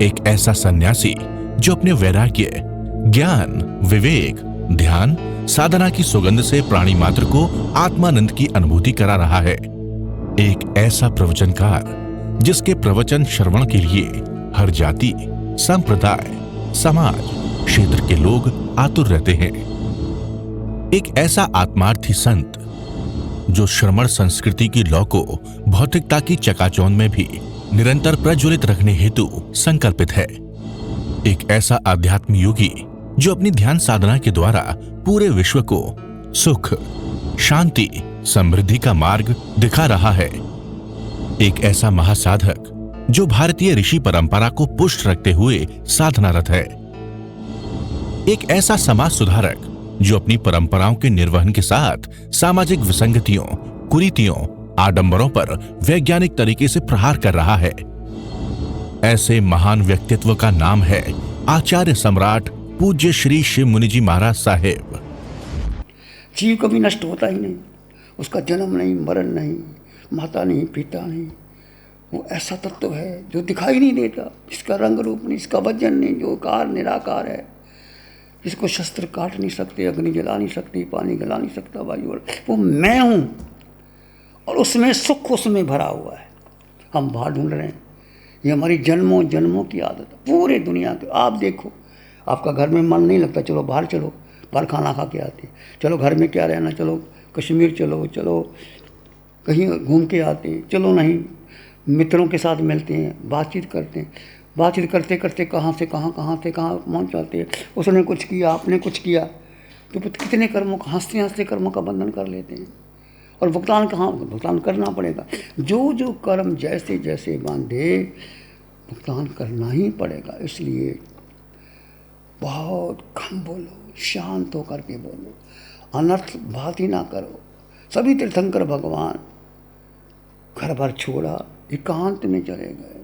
एक ऐसा सन्यासी जो अपने वैराग्य, ज्ञान, विवेक, ध्यान, साधना की सुगंध से प्राणी मात्र को आत्मानंद की अनुभूति करा रहा है। एक ऐसा प्रवचनकार जिसके प्रवचन श्रवण के लिए हर जाति, संप्रदाय, समाज, क्षेत्र के लोग आतुर रहते हैं। एक ऐसा आत्मार्थी संत जो श्रमण संस्कृति की लौ को भौतिकता की चकाचौंध में भी निरंतर प्रज्वलित रखने हेतु संकल्पित है। एक ऐसा आध्यात्म योगी जो अपनी ध्यान साधना के द्वारा पूरे विश्व को सुख, शांति, समृद्धि का मार्ग दिखा रहा है। एक ऐसा महासाधक जो भारतीय ऋषि परंपरा को पुष्ट रखते हुए साधनारत है। एक ऐसा समाज सुधारक जो अपनी परंपराओं के निर्वहन के साथ सामाजिक विसंगतियों, कुरीतियों, आडंबरों पर वैज्ञानिक तरीके से प्रहार कर रहा है। ऐसे महान व्यक्तित्व का नाम है आचार्य सम्राट पूज्य श्री शिव मुनि जी महाराज साहेब। जीव कभी नष्ट होता ही नहीं, उसका जन्म नहीं, मरण नहीं, माता नहीं, पिता नहीं। वो ऐसा तत्व है जो दिखाई नहीं देता, जिसका रंग रूप नहीं, जिसका वजन नहीं, जो कार निराकार है, जिसको शस्त्र काट नहीं सकते, अग्नि जला नहीं सकती, पानी गला नहीं सकता, वायु। वो मैं हूँ और उसमें सुख उसमें भरा हुआ है। हम बाहर ढूंढ रहे हैं। ये हमारी जन्मों जन्मों की आदत है पूरे दुनिया की। आप देखो, आपका घर में मन नहीं लगता, चलो बाहर चलो, बाहर खाना खा के आते हैं। चलो घर में क्या रहना, चलो कश्मीर चलो, चलो कहीं घूम के आते हैं। चलो नहीं, मित्रों के साथ मिलते हैं, बातचीत करते हैं। बातचीत करते करते कहाँ से कहाँ पहुँच जाते हैं। उसने कुछ किया, आपने कुछ किया, तो कितने कर्मों का, हंसते हंसते कर्मों का बंधन कर लेते हैं। और भुगतान करना पड़ेगा। जो जो कर्म जैसे जैसे बांधे, भुगतान करना ही पड़ेगा। इसलिए बहुत कम बोलो, शांत होकर के बोलो, अनर्थ बात ही ना करो। सभी तीर्थंकर भगवान घर भर छोड़ा, एकांत में चले गए।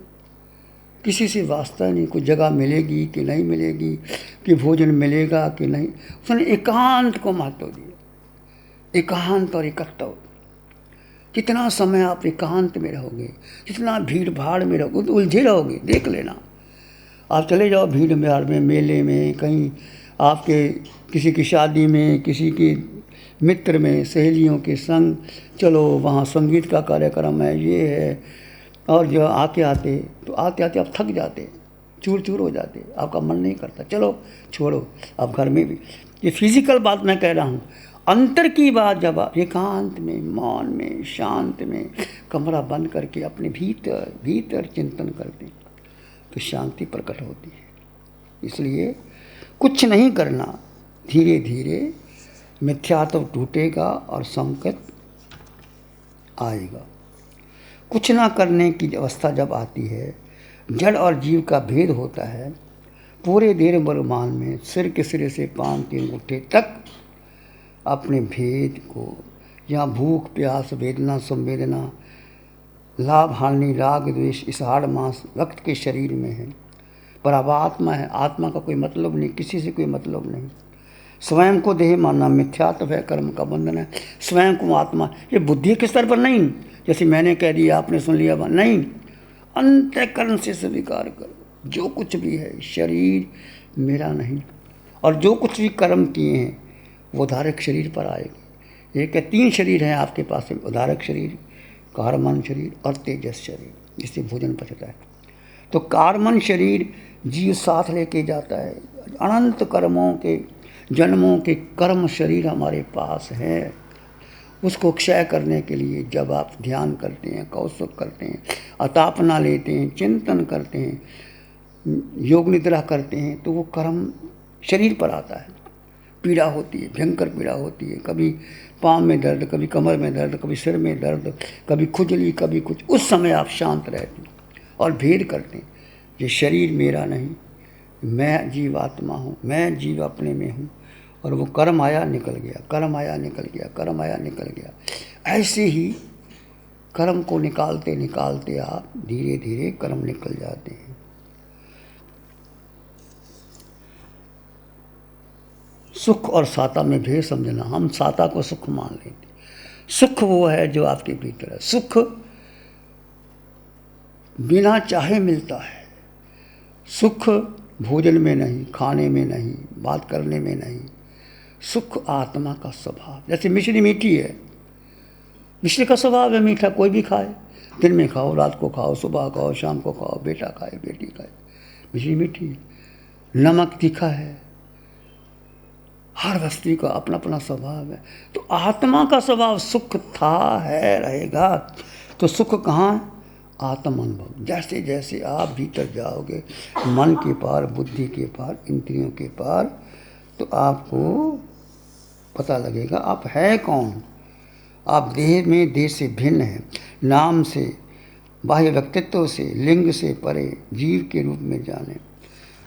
किसी से वास्ता नहीं, कोई जगह मिलेगी कि नहीं मिलेगी, कि भोजन मिलेगा कि नहीं। उसने एकांत को महत्व दिया। एकांत और एकत्व। जितना समय आप एकांत में रहोगे, जितना भीड़ भाड़ में रहोगे, उलझे रहोगे। देख लेना, आप चले जाओ भीड़ भाड़ में, मेले में, कहीं आपके किसी की शादी में, किसी के मित्र में, सहेलियों के संग चलो, वहाँ संगीत का कार्यक्रम है, ये है। और जो आते आते आप थक जाते, चूर चूर हो जाते, आपका मन नहीं करता, चलो छोड़ो। आप घर में भी, ये फिजिकल बात मैं कह रहा हूँ। अंतर की बात जब आप एकांत में, मौन में, शांत में कमरा बंद करके अपने भीतर चिंतन करते, तो शांति प्रकट होती है। इसलिए कुछ नहीं करना, धीरे धीरे मिथ्यात्व टूटेगा और संकट आएगा। कुछ ना करने की अवस्था जब आती है, जड़ और जीव का भेद होता है। पूरे देर ब्रह्मांड में सिर के सिरे से पांव के अंगूठे तक अपने भेद को, यहाँ भूख प्यास, वेदना संवेदना, लाभ हानि, राग द्वेष, इस हाड़ मांस रक्त के शरीर में है। पर अब आत्मा है, आत्मा का कोई मतलब नहीं, किसी से कोई मतलब नहीं। स्वयं को देह मानना मिथ्यात्व है, कर्म का बंधन है। स्वयं को आत्मा, ये बुद्धि के स्तर पर नहीं, जैसे मैंने कह दिया आपने सुन लिया, नहीं। अंतःकरण से स्वीकार करो, जो कुछ भी है शरीर मेरा नहीं। और जो कुछ भी कर्म किए हैं वो उदारक शरीर पर आएगी। एक है, 3 शरीर हैं आपके पास, उदारक शरीर, कारमन शरीर और तेजस शरीर, जिससे भोजन पचता है। तो कारमन शरीर जीव साथ लेके जाता है। अनंत कर्मों के, जन्मों के कर्म शरीर हमारे पास है। उसको क्षय करने के लिए जब आप ध्यान करते हैं, कौशल करते हैं, अतापना लेते हैं, चिंतन करते हैं, योग निद्रा करते हैं, तो वो कर्म शरीर पर आता है। पीड़ा होती है, भयंकर पीड़ा होती है। कभी पाँव में दर्द, कभी कमर में दर्द, कभी सिर में दर्द, कभी खुजली, कभी कुछ। उस समय आप शांत रहते हैं और भेद करते हैं, ये शरीर मेरा नहीं, मैं जीवात्मा हूँ, मैं जीव अपने में हूँ। और वो कर्म आया निकल गया, कर्म आया निकल गया, कर्म आया निकल गया। ऐसे ही कर्म को निकालते निकालते आप धीरे धीरे कर्म निकल जाते हैं। सुख और साता में भेद समझना। हम साता को सुख मान लेते। सुख वो है जो आपके भीतर है। सुख बिना चाहे मिलता है सुख भोजन में नहीं, खाने में नहीं, बात करने में नहीं। सुख आत्मा का स्वभाव। जैसे मिश्री मीठी है, मिश्री का स्वभाव है मीठा, कोई भी खाए, दिन में खाओ, रात को खाओ, सुबह खाओ, शाम को खाओ, बेटा खाए, बेटी खाए, मिश्री मीठी है। नमक तीखा है, हर वस्तु का अपना अपना स्वभाव है। तो आत्मा का स्वभाव सुख था, है, रहेगा। तो सुख कहाँ है? आत्म अनुभव। जैसे जैसे आप भीतर जाओगे, मन के पार, बुद्धि के पार, इंद्रियों के पार, तो आपको पता लगेगा आप है कौन। आप देह में देह से भिन्न हैं, नाम से, बाह्य व्यक्तित्व से, लिंग से परे जीव के रूप में जाने।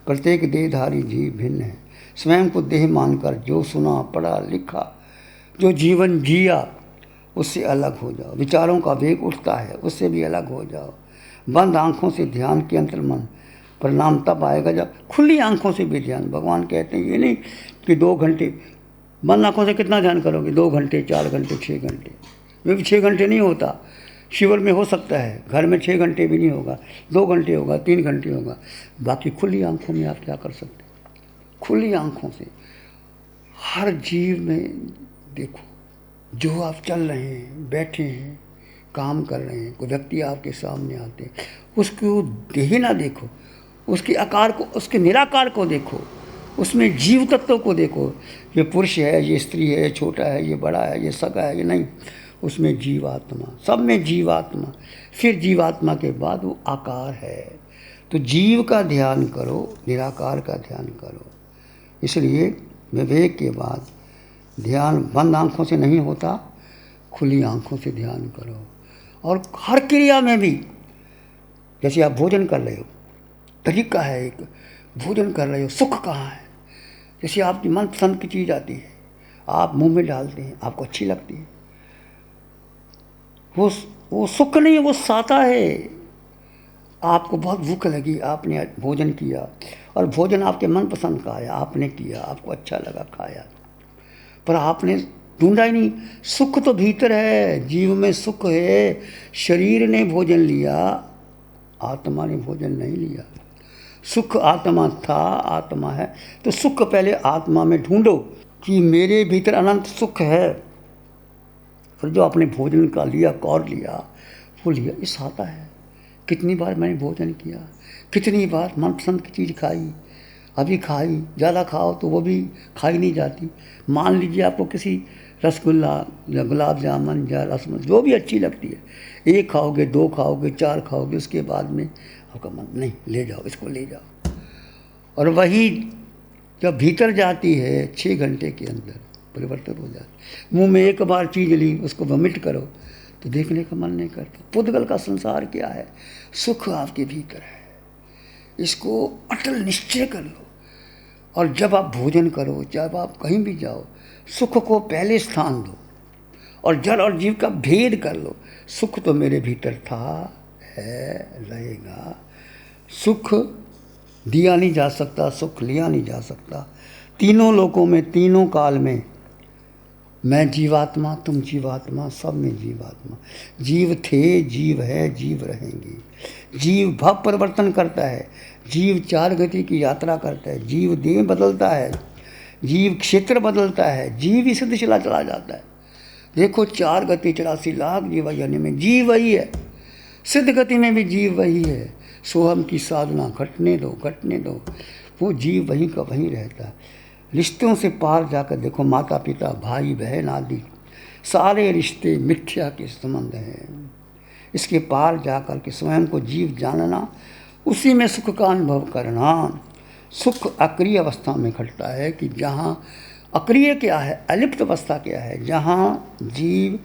प्रत्येक देहधारी जीव भिन्न है। स्वयं को देह मानकर जो सुना, पढ़ा, लिखा, जो जीवन जिया, उससे अलग हो जाओ। विचारों का वेग उठता है, उससे भी अलग हो जाओ। बंद आंखों से ध्यान के अंतर्मन परिणाम तब आएगा जब खुली आंखों से भी ध्यान। भगवान कहते हैं ये नहीं कि 2 घंटे, बंद आंखों से कितना ध्यान करोगे? 2 घंटे, 4 घंटे, 6 घंटे। वे भी 6 घंटे नहीं होता। शिविर में हो सकता है, घर में 6 घंटे भी नहीं होगा, 2 घंटे होगा, 3 घंटे होगा। बाकी खुली आंखों में आप क्या कर सकते? खुली आंखों से हर जीव में देखो। जो आप चल रहे हैं, बैठे हैं, काम कर रहे हैं, कोई व्यक्ति आपके सामने आते हैं, उसको देह ना देखो, उसके आकार को, उसके निराकार को देखो, उसमें जीव तत्व को देखो। ये पुरुष है, ये स्त्री है, ये छोटा है, ये बड़ा है, ये सगा है, ये नहीं। उसमें जीवात्मा, सब में जीवात्मा। फिर जीवात्मा के बाद वो आकार है। तो जीव का ध्यान करो, निराकार का ध्यान करो। इसलिए विवेक के बाद ध्यान बंद आंखों से नहीं होता, खुली आंखों से ध्यान करो। और हर क्रिया में भी, जैसे आप भोजन कर रहे हो, तरीका है एक, भोजन कर रहे हो, सुख कहाँ है? जैसे आपकी मनपसंद की चीज़ आती है, आप मुंह में डालते हैं, आपको अच्छी लगती है, वो सुख नहीं है, वो साता है। आपको बहुत भूख लगी, आपने भोजन किया, और भोजन आपके मनपसंद का आया, आपने किया, आपको अच्छा लगा, खाया, पर आपने ढूंढा ही नहीं। सुख तो भीतर है, जीव में सुख है। शरीर ने भोजन लिया, आत्मा ने भोजन नहीं लिया। सुख आत्मा था, आत्मा है। तो सुख पहले आत्मा में ढूंढो कि मेरे भीतर अनंत सुख है। फिर जो आपने भोजन का लिया, कौर लिया, वो लिया, इस आता है। कितनी बार मैंने भोजन किया, कितनी बार मनपसंद की चीज़ खाई, अभी खाई, ज़्यादा खाओ तो वो भी खाई नहीं जाती। मान लीजिए आपको किसी रसगुल्ला या गुलाब जामुन या रसमलाई जो भी अच्छी लगती है, 1 खाओगे, 2 खाओगे, 4 खाओगे, उसके बाद में आपका मन नहीं, ले जाओ, इसको ले जाओ। और वही जब भीतर जाती है 6 घंटे के अंदर परिवर्तन हो जाता है। मुंह में एक बार चीज़ ली, उसको वमिट करो तो देखने का मन नहीं करता। पुद्गल का संसार क्या है? सुख आपके भीतर है, इसको अटल निश्चय कर लो। और जब आप भोजन करो, जब आप कहीं भी जाओ, सुख को पहले स्थान दो और जड़ और जीव का भेद कर लो। सुख तो मेरे भीतर था, है, रहेगा। सुख दिया नहीं जा सकता, सुख लिया नहीं जा सकता। तीनों लोकों में, तीनों काल में मैं जीवात्मा, तुम जीवात्मा, सब में जीवात्मा। जीव थे, जीव है, जीव रहेंगे। जीव भाव परिवर्तन करता है, जीव 4 गति की यात्रा करता है, जीव देह बदलता है, जीव क्षेत्र बदलता है, जीव ही सिद्ध चला चला जाता है। देखो 4 गति 84 लाख जीव यानी में जीव वही है, सिद्ध गति में भी जीव वही है। सोहम की साधना घटने दो, घटने दो, वो जीव वहीं का वहीं रहता है। रिश्तों से पार जाकर देखो, माता पिता, भाई बहन आदि सारे रिश्ते मिथ्या के संबंध हैं। इसके पार जाकर के स्वयं को जीव जानना, उसी में सुख का अनुभव करना। सुख अक्रिय अवस्था में घटता है कि जहाँ अक्रिय क्या है, अलिप्त अवस्था क्या है, जहाँ जीव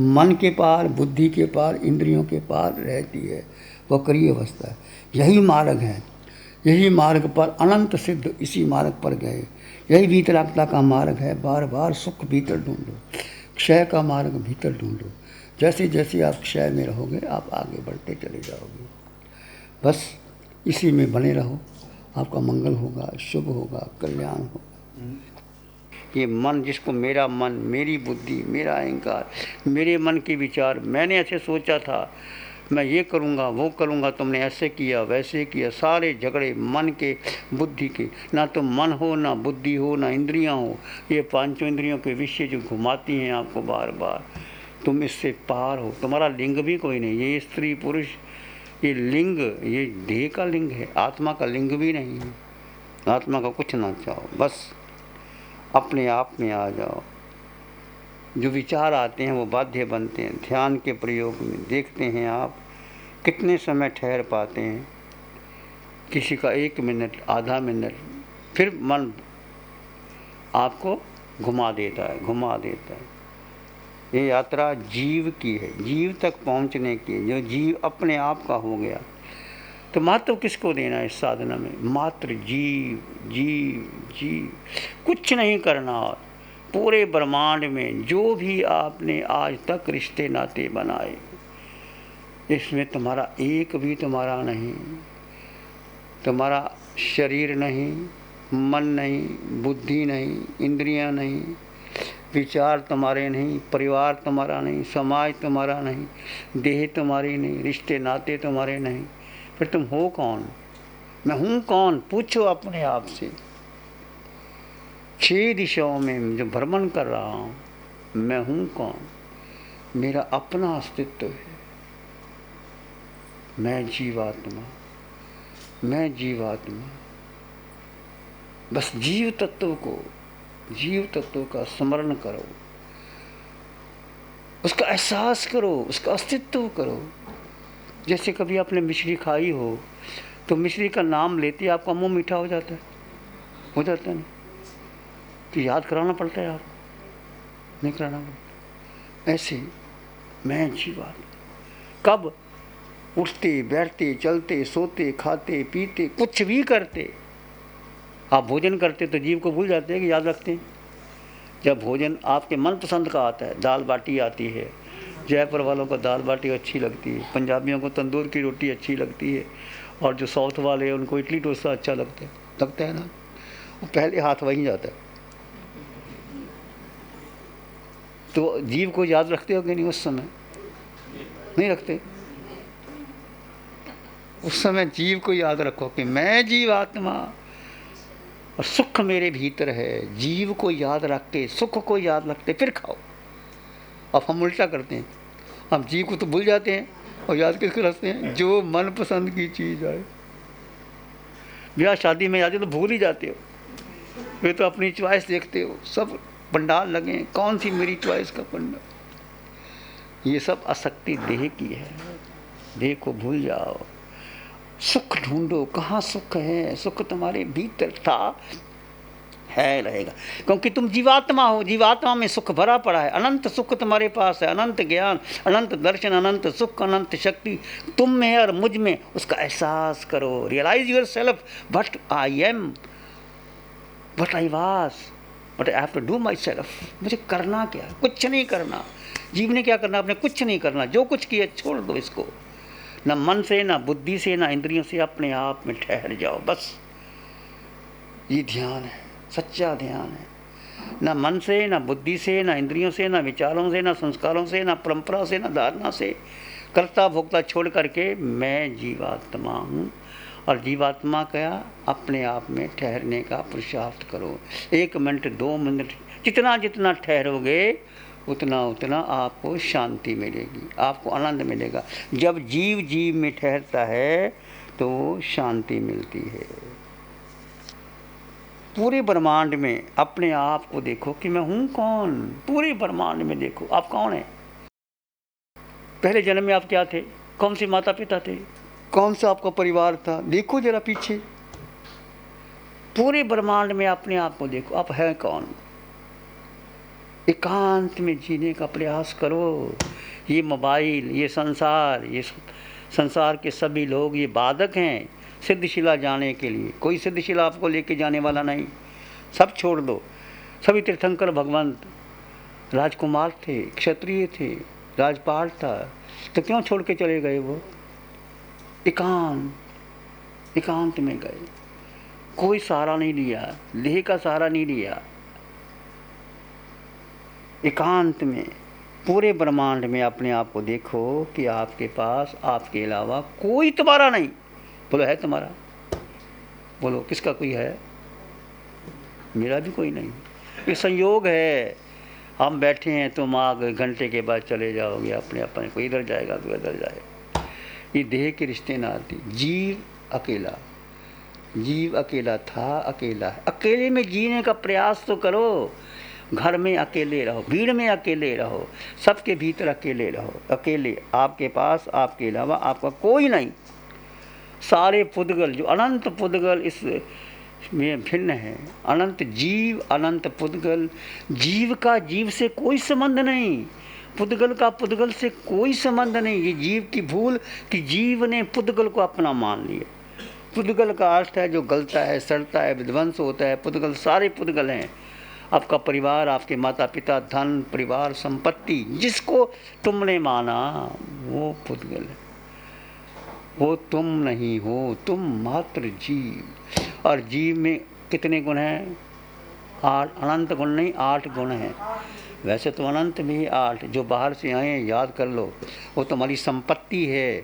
मन के पार, बुद्धि के पार, इंद्रियों के पार रहती है, वह अक्रिय अवस्था है। यही मार्ग है, यही मार्ग पर अनंत सिद्ध इसी मार्ग पर गए। यही वीतरागता का मार्ग है। बार बार सुख भीतर ढूंढो, क्षय का मार्ग भीतर ढूंढो। जैसे जैसे आप क्षय में रहोगे, आप आगे बढ़ते चले जाओगे। बस इसी में बने रहो, आपका मंगल होगा, शुभ होगा, कल्याण होगा। ये मन जिसको मेरा मन, मेरी बुद्धि, मेरा अहंकार, मेरे मन के विचार, मैंने ऐसे सोचा था, मैं ये करूँगा वो करूँगा, तुमने ऐसे किया वैसे किया, सारे झगड़े मन के बुद्धि के। ना तो मन हो, ना बुद्धि हो, ना इंद्रियां हो, ये पांचों इंद्रियों के विषय जो घुमाती हैं आपको बार बार, तुम इससे पार हो। तुम्हारा लिंग भी कोई नहीं, ये स्त्री पुरुष, ये लिंग, ये देह का लिंग है, आत्मा का लिंग भी नहीं है। आत्मा का कुछ ना चाहो, बस अपने आप में आ जाओ। जो विचार आते हैं वो बाध्य बनते हैं। ध्यान के प्रयोग में देखते हैं आप कितने समय ठहर पाते हैं, किसी का 1 मिनट, आधा मिनट, फिर मन आपको घुमा देता है। ये यात्रा जीव की है, जीव तक पहुंचने की। जो जीव अपने आप का हो गया तो महत्व किसको देना है इस साधना में? मात्र जीव जीव जीव, कुछ नहीं करना। और पूरे ब्रह्मांड में जो भी आपने आज तक रिश्ते नाते बनाए, इसमें तुम्हारा एक भी तुम्हारा नहीं। तुम्हारा शरीर नहीं, मन नहीं, बुद्धि नहीं, इंद्रियां नहीं, विचार तुम्हारे नहीं, परिवार तुम्हारा नहीं, समाज तुम्हारा नहीं, देह तुम्हारी नहीं, रिश्ते नाते तुम्हारे नहीं। फिर तुम हो कौन? मैं हूँ कौन? पूछो अपने आप से। 6 दिशाओं में जो भ्रमण कर रहा हूँ, मैं हूँ कौन? मेरा अपना अस्तित्व है। मैं जीवात्मा, मैं जीवात्मा। बस जीव तत्व का स्मरण करो, उसका एहसास करो, उसका अस्तित्व करो। जैसे कभी आपने मिश्री खाई हो तो मिश्री का नाम लेते ही आपका मुंह मीठा हो जाता है ना? तो याद कराना पड़ता है, आपको नहीं कराना पड़ता। ऐसे मैं जीवात्मा, कब? उठते बैठते चलते सोते खाते पीते कुछ भी करते। आप भोजन करते तो जीव को भूल जाते हैं कि याद रखते हैं? जब भोजन आपके मनपसंद का आता है, दाल बाटी आती है, जयपुर वालों को दाल बाटी अच्छी लगती है, पंजाबियों को तंदूर की रोटी अच्छी लगती है, और जो साउथ वाले हैं उनको इडली डोसा अच्छा लगता है ना? वो पहले हाथ वहीं जाता है। तो जीव को याद रखते हो कि नहीं? उस समय नहीं रखते। उस समय जीव को याद रखो कि मैं जीवात्मा और सुख मेरे भीतर है। जीव को याद रख के, सुख को याद रखते फिर खाओ। अब हम उल्टा करते हैं, हम जीव को तो भूल जाते हैं और याद किसको रखते हैं? जो मनपसंद की चीज़ आए। ब्याह शादी में जाते तो भूल ही जाते हो, वे तो अपनी चॉइस देखते हो, सब पंडाल लगे, कौन सी मेरी चॉइस का पंडाल। ये सब आसक्ति देह की है। देह को भूल जाओ, सुख ढूंढो। कहाँ सुख है? सुख तुम्हारे भीतर था, है, रहेगा, क्योंकि तुम जीवात्मा हो। जीवात्मा में सुख भरा पड़ा है, अनंत सुख तुम्हारे पास है, अनंत ज्ञान, अनंत दर्शन, अनंत सुख, अनंत शक्ति तुम में है और मुझ में। उसका एहसास करो। Realise yourself, what I am, what I was, what I have to do myself. मुझे करना क्या? कुछ नहीं करना। जीव ने क्या करना? आपने कुछ नहीं करना। जो कुछ किया छोड़ दो इसको। ना मन से, ना बुद्धि से, ना इंद्रियों से, अपने आप में ठहर जाओ। बस ये ध्यान है, सच्चा ध्यान है। ना मन से, ना बुद्धि से, ना इंद्रियों से, ना विचारों से, ना संस्कारों से, ना परंपरा से, ना धारणा से, कर्ता भोक्ता छोड़ करके मैं जीवात्मा हूँ। और जीवात्मा का अपने आप में ठहरने का पुरुषार्थ करो। 1 मिनट 2 मिनट जितना जितना ठहरोगे उतना उतना आपको शांति मिलेगी, आपको आनंद मिलेगा। जब जीव जीव में ठहरता है तो शांति मिलती है। पूरे ब्रह्मांड में अपने आप को देखो कि मैं हूँ कौन। पूरे ब्रह्मांड में देखो आप कौन है। पहले जन्म में आप क्या थे? कौन से माता पिता थे? कौन सा आपका परिवार था? देखो जरा पीछे। पूरे ब्रह्मांड में अपने आप को देखो, आप हैं कौन। एकांत में जीने का प्रयास करो। ये मोबाइल, ये संसार के सभी लोग ये बाधक हैं सिद्धशिला जाने के लिए। कोई सिद्धशिला आपको लेके जाने वाला नहीं। सब छोड़ दो। सभी तीर्थंकर भगवंत राजकुमार थे, क्षत्रिय थे, राजपाट था, तो क्यों छोड़ के चले गए? वो एकांत में गए। कोई सहारा नहीं लिया, देह का सहारा नहीं लिया। एकांत में पूरे ब्रह्मांड में अपने आप को देखो कि आपके पास आपके अलावा कोई तुम्हारा नहीं। बोलो है तुम्हारा? बोलो किसका कोई है? मेरा भी कोई नहीं। ये संयोग है, हम बैठे हैं, तुम आ गए, घंटे के बाद चले जाओगे अपने अपने, कोई इधर जाएगा तो इधर जाएगा। ये देह के रिश्ते नाते। जीव अकेला, जीव अकेला था, अकेला है। अकेले में जीने का प्रयास तो करो। घर में अकेले रहो, भीड़ में अकेले रहो, सबके भीतर अकेले रहो। अकेले, आपके पास आपके अलावा आपका कोई नहीं। सारे पुद्गल, जो अनंत पुद्गल इस में भिन्न है, अनंत जीव, अनंत पुद्गल। जीव का जीव से कोई संबंध नहीं, पुद्गल का पुद्गल से कोई संबंध नहीं। ये जीव की भूल कि जीव ने पुद्गल को अपना मान लिया। पुद्गल का अर्थ है जो गलता है, सड़ता है, विध्वंस होता है। पुद्गल सारे पुद्गल हैं। आपका परिवार, आपके माता पिता, धन, परिवार, संपत्ति, जिसको तुमने माना वो पुद्गल है। वो तुम नहीं हो, तुम मात्र जीव। और जीव में कितने गुण हैं? 8। अनंत गुण नहीं, 8 गुण हैं। वैसे तो अनंत में ही 8, जो बाहर से आए हैं याद कर लो, वो तुम्हारी संपत्ति है।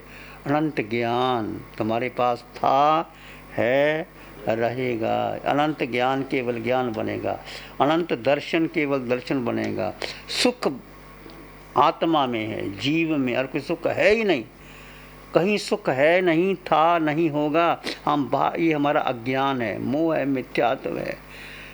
अनंत ज्ञान तुम्हारे पास था, है, रहेगा। अनंत ज्ञान केवल ज्ञान बनेगा, अनंत दर्शन केवल दर्शन बनेगा। सुख आत्मा में है, जीव में और कोई सुख है ही नहीं। कहीं सुख है नहीं, था नहीं, होगा। ये हमारा अज्ञान है, मोह है, मिथ्यात्व है।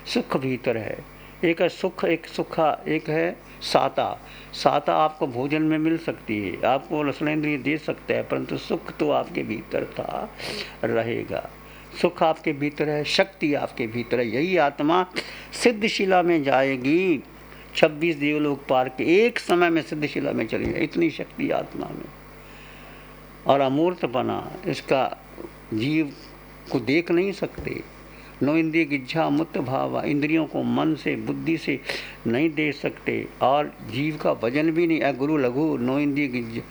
सुख भीतर है। एक है सुख, एक सुखा, एक है साता। साता आपको भोजन में मिल सकती है, आपको रसनेंद्रिय दे सकता है, परंतु सुख तो आपके भीतर था, रहेगा। सुख आपके भीतर है, शक्ति आपके भीतर है। यही आत्मा सिद्धशिला में जाएगी। 26 देवलोक पार के एक समय में सिद्धशिला में चली जाए, इतनी शक्ति आत्मा में। और अमूर्त बना, इसका जीव को देख नहीं सकते। नो इंद्रिय गिज्झा मुक्त भावा, इंद्रियों को मन से, बुद्धि से नहीं दे सकते। और जीव का वजन भी नहीं। गुरु लघु, नो इंद्रिय गिज्झा,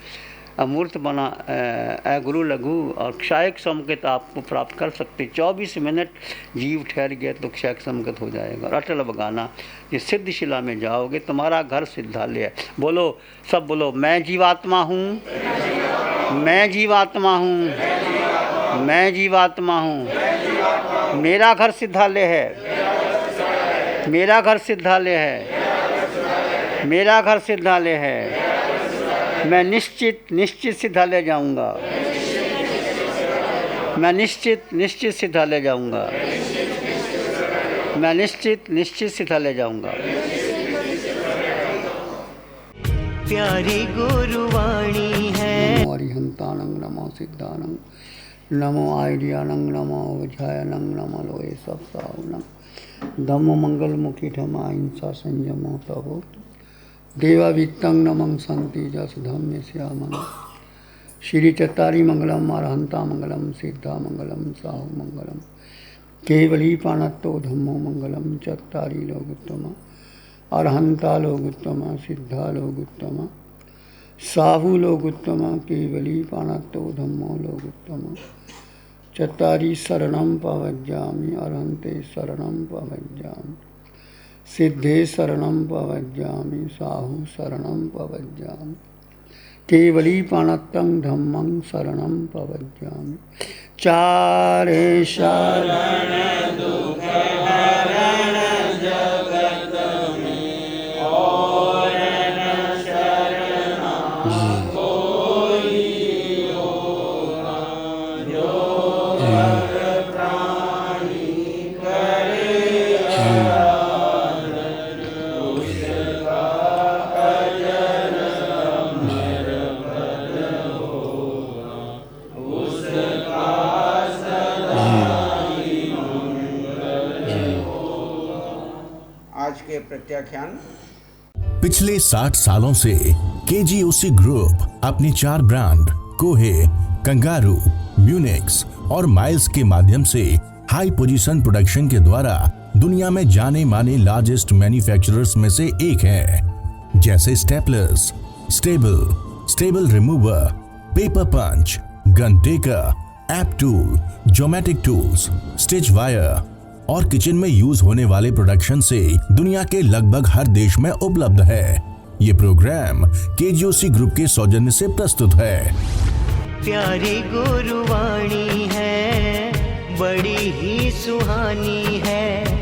अमूर्त बना, गुरु लघु। और क्षयक संकेत आपको प्राप्त कर सकते। 24 मिनट जीव ठहर गया तो क्षयक संकेत हो जाएगा। और अटल बगाना, ये सिद्धशिला में जाओगे, तुम्हारा घर सिद्धालय है। बोलो, सब बोलो, मैं जीवात्मा हूँ, मैं जीवात्मा हूँ, मैं जीवात्मा हूँ। मेरा घर सिद्धालय है, मेरा घर सिद्धालय है, मेरा घर सिद्धालय है। मैं निश्चित सिद्धालय जाऊंगा, मैं निश्चित सिद्धालय जाऊंगा, मैं निश्चित सिद्धालय जाऊंगा। प्यारी गुरुवाणी है। नमो अरिहंतानं, नमो सिद्धानं, नमो आयर्यानं, नमो ओझायनं, नमो लोये सब सावनं। धम्म मंगल मुखी धमा हिंसा संयमो तवो देवावित्तं नमं संति जस धम्य श्यामं। श्री चत्तारी मंगलम, अरहंता मंगलम, सिद्धा मंगलम, साहु मंगलम। केवली पाणत्तो धम्मो मंगलम। चत्तारी लोगोत्तम, अरहंता लोगोत्तम, सिद्धा लोगोत्तम, साहु लोगोत्तम, केवली पाणत्तो धम्मो लोगोत्तम। चत्तारी शरणं पवज्जामि, अरहंते शरणं पवज्जामि, सिद्धे शरणं पवज्जामि, साहु शरणं पवज्जामि, केवली पाणत्तं धम्मं शरणं पवज्जामि। चारे शरण दुख हरण जगत में, और न शरण कोई होगा, जो हर प्राणी करे प्रत्याख्यान। पिछले 60 सालों से केजीओसी ग्रुप अपने 4 ब्रांड कोहे, कंगारू, म्यूनिक्स और माइल्स के माध्यम से हाई पोजीशन प्रोडक्शन के द्वारा दुनिया में जाने माने लार्जेस्ट मैन्युफैक्चरर्स में से एक है। जैसे staplers, staple remover, paper punch, gun tacker, app tool, geometric tools, stitch wire और किचन में यूज होने वाले प्रोडक्शन से दुनिया के लगभग हर देश में उपलब्ध है। ये प्रोग्राम केजीओसी ग्रुप के सौजन्य से प्रस्तुत है। प्यारी गुरुवाणी है, बड़ी ही सुहानी है।